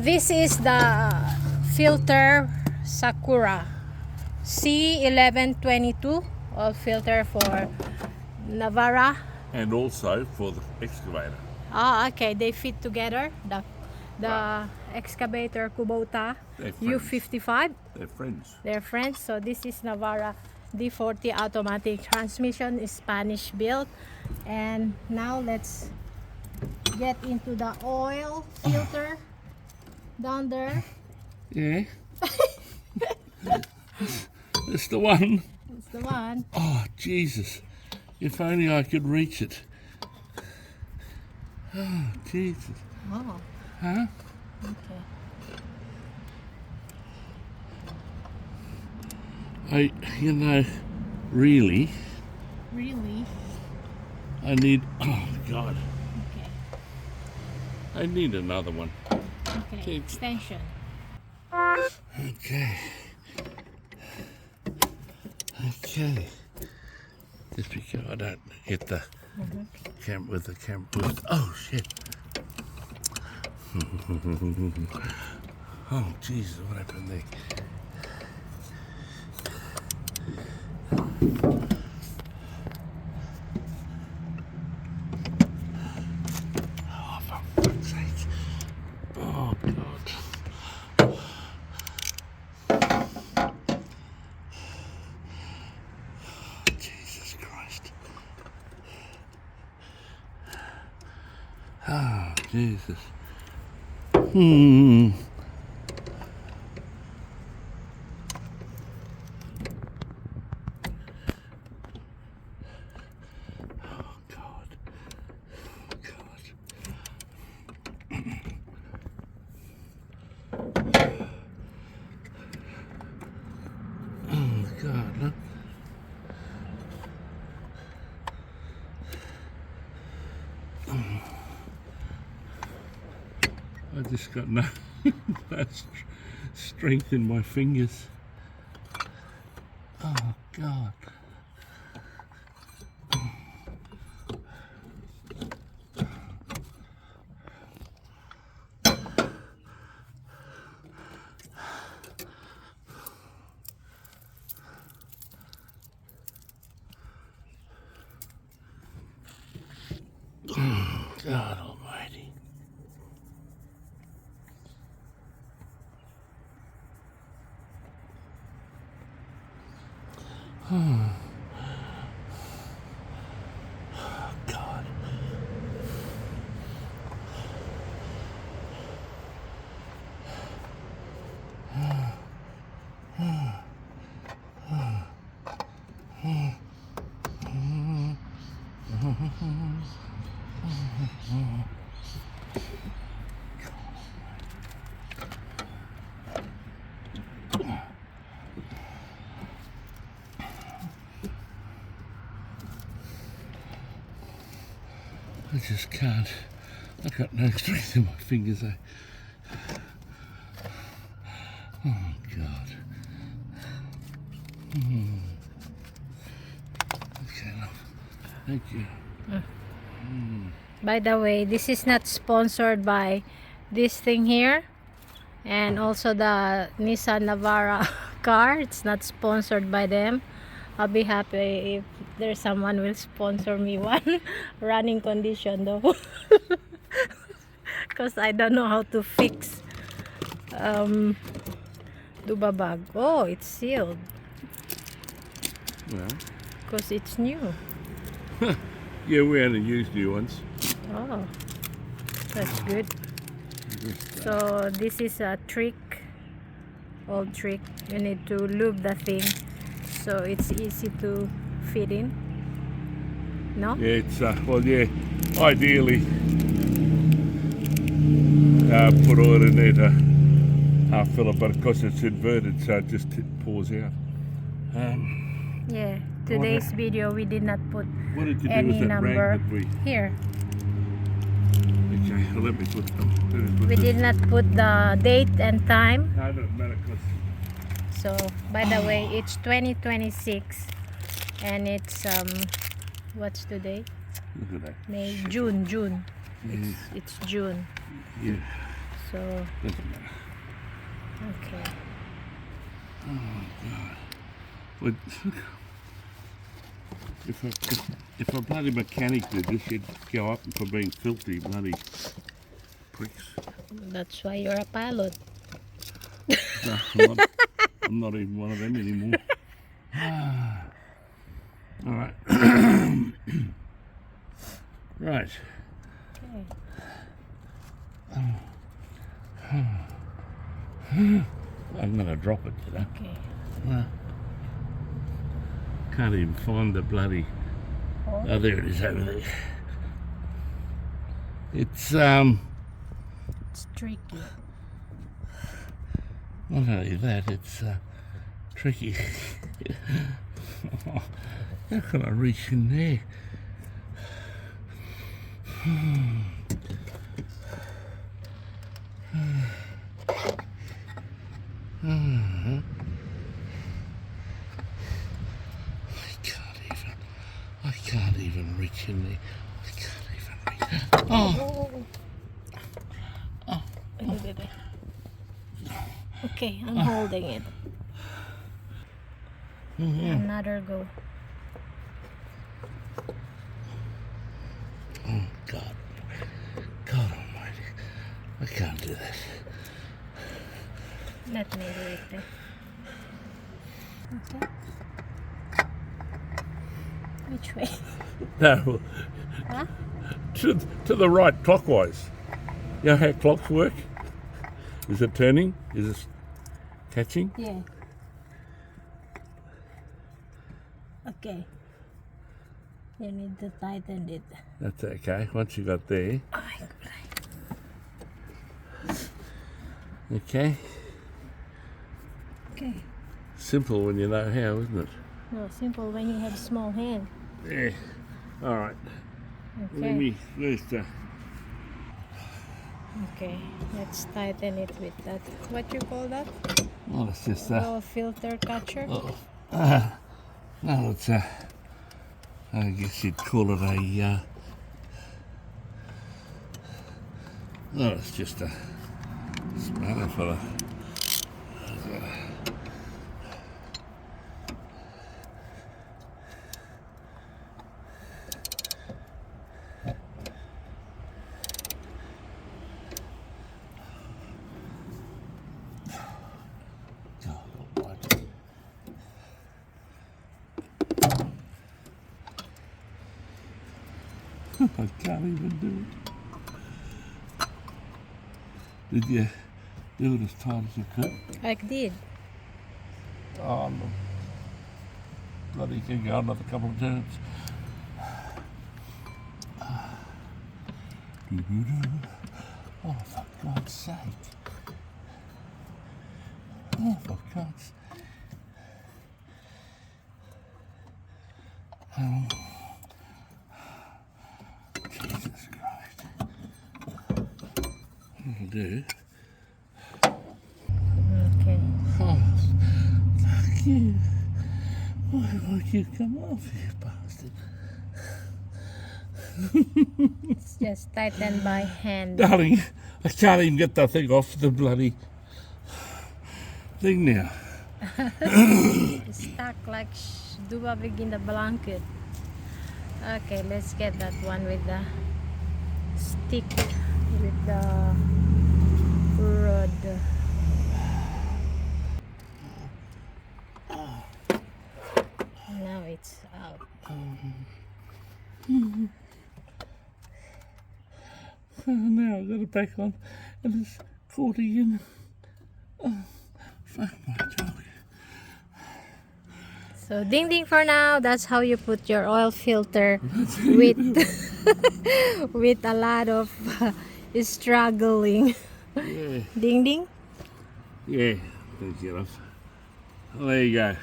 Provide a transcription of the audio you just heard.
This is the filter Sakura C1122, all filter for Navara. And also for the excavator. Ah, okay, they fit together. The excavator Kubota U55. They're friends. They're friends. So this is Navara D40 automatic transmission, is Spanish built. And now let's get into the oil filter down there. Yeah. That's the one. That's the one. Oh, Jesus. If only I could reach it. Oh, Jesus. Oh, Huh? okay. Really, Really? I need, oh, God. Okay. I need another one. Okay. Extension. Okay. Okay. Just because I don't hit the camp with the camp boost. Oh, shit. Oh, Jesus, what happened there? Oh, for fuck's sake. Oh, God. Jesus Christ. Oh, Jesus. Oh, God. God. Oh, God, look. I just got no strength in my fingers. Oh, God. God Almighty. Oh, God. I just can't. I've got no strength in my fingers. Oh, God. Okay, love. Thank you. By the way, this is not sponsored by this thing here, and also the Nissan Navara car. It's not sponsored by them. I'll be happy if there's someone will sponsor me one. Running condition though, because I don't know how to fix Dubabag. Oh, it's sealed Well, because it's new. yeah, we only use new ones. Oh, that's good. So this is a trick, old trick. You need to lube the thing so it's easy to fit in. No? Yeah, it's, well, yeah, ideally, put oil in there to half fill it, but of course it's inverted, so it just pours out. Yeah, today's video we did not put What did you do any with that number rag that we... here. Okay, well, let me put them. We did not put the date and time. No, it doesn't matter, because... So by the way, it's 2026 and it's what's today? Look at that. June. Yeah. It's June. Yeah. So, Doesn't matter. okay. But if a bloody mechanic did this, you'd go up for being filthy bloody pricks. That's why you're a pilot. No, I'm not even one of them anymore. All right. Right. Okay. I'm going to drop it today. Okay. Can't even find the bloody... Oh, there it is over there. It's tricky. not only that, it's tricky. How can I reach in there? I can't even reach in there. I can't even reach. Oh, Baby. Okay, I'm holding it. Another go. oh God. God almighty. I can't do this. Let me do it then. Okay. Which way? No, Huh? to the right, clockwise. You know how clocks work? Is it turning? Is it catching? Yeah. Okay. You need to tighten it. That's okay. Once you got there. Okay. Okay. Simple when you know how, isn't it? No, simple when you have small hand. Yeah. All right. Okay. Let me first. Okay. Let's tighten it with that. What you call that? Well, it's just Little filter catcher. no, it's I guess you'd call it a. Well, it's just a spanner for the. I can't even do it. Did you do it as tight as you could? I did. Oh, no. Bloody can go another couple of turns. Oh, for God's sake. Oh, for God's... Oh. Jesus Christ. That'll do. Okay. Oh, fuck you. Why won't you come off, you bastard? It's just tightened by hand. Darling, I can't even get that thing off the bloody thing now. It's stuck like dubabig in the blanket. Okay, let's get that one with the stick, with the rod. Now it's out. Now I've got it back on and it's caught again. Oh, fuck my dog. So ding ding for now. That's how you put your oil filter with with a lot of struggling. Yeah, Ding ding. yeah, let's get off. Well, there you go.